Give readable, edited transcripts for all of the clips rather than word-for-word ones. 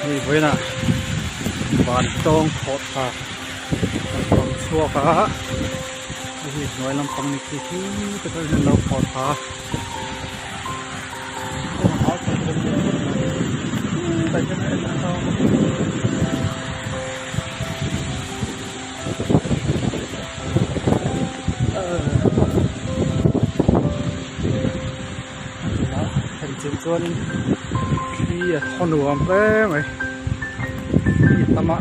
นี่ไว้น่ะบานตองขอดค่ะตองชั่วค่ะนี่น้อยลำปังนี่คือที่จะได้เราขอดค่ะไปจะได้เราthành trên xuân khi thon nuông bé mày khi tâm ạ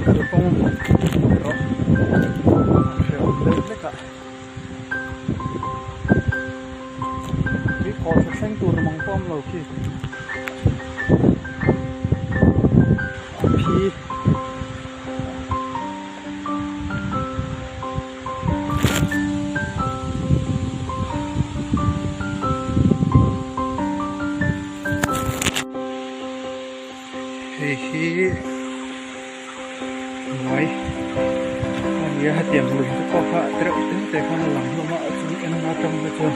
được không đó kiểu lên đấy cả cái có thực sinh tụi nó mong tôm lâu khi khi hi nói anh nhớ tiệm lùi cho có phạ tự tính để con làm luôn mà chúng em nó trong cái trường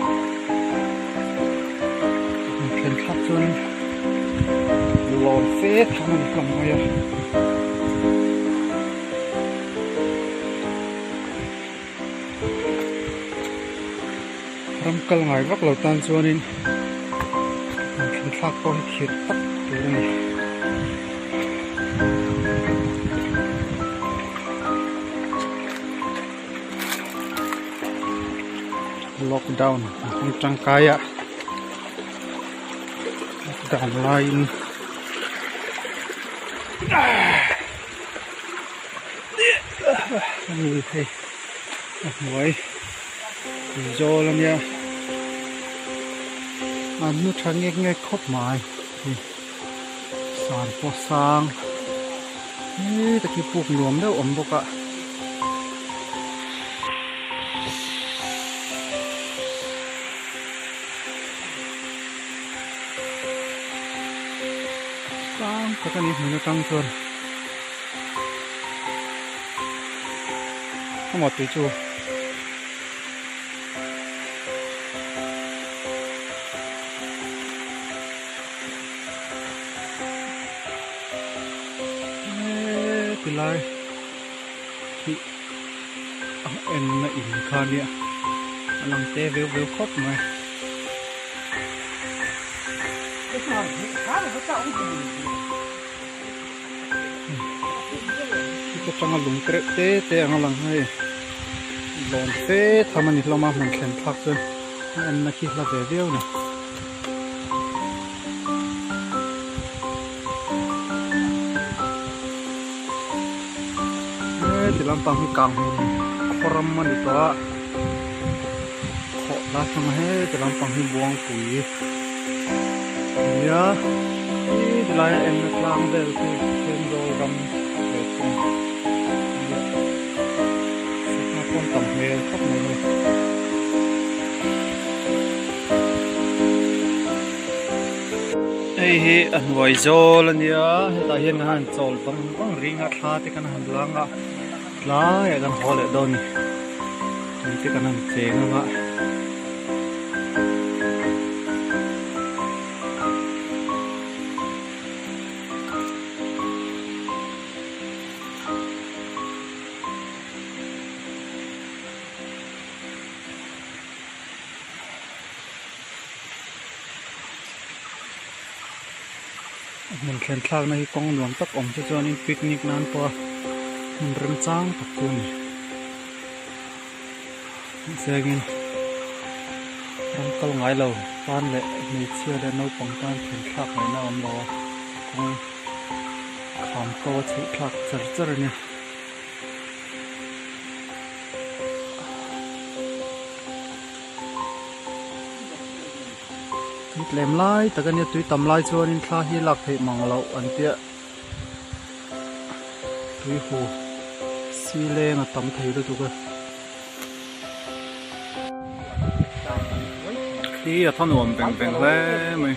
khiến khắp xuân lòn phết thằng mình cầm ngay râm cල් ngày vắt lầu tan xuân nên khiến khắp có thiệt tắc từ này lockdown ang Trangkaya lockdown lain ui hey muối do lắm nha anh nước trắng nghe nghe khóc mãi sàn po sang ta kêu buộc nuông đâu ẩm bốc ạ các anh mình nó tăng hơn có một tí chua từ lại thì em in khan đi làm tê véo véo khóc mà cái trong lồng kẹt tê ang lang hay lon phê tham anh lo mà mình khen phật rồi anh là khi là về véo nè thì làm bằng cái cam koram mà đi toa họ lá xong hết thì làm bằng cái buông củi ya thì lại em làm về cái trên đồ gầm con tầm về khóc này ấy anh gọi cho là nhớ ta hiện hành trộn bằng ring ngắt ha thì cái hành lang à lá cái hồ lệ đồn thì cái hành chế nữa ạ mình khen thang này con luồng tóc ổng cho nên picnic nan qua mình râm trang tập trung xe gin râm câu ngái lầu tan lệ mình chưa đã nấu bóng tan khen thang này nào lo con khám câu chữ thang chật chật nè lem lai ta cái này tụi tầm lai cho nên khá hi lạc hệ mỏng lậu anh tiệt tụi hồ xi lê mà tầm thấy được tụi khi thằng nuông bèn bèn lên mày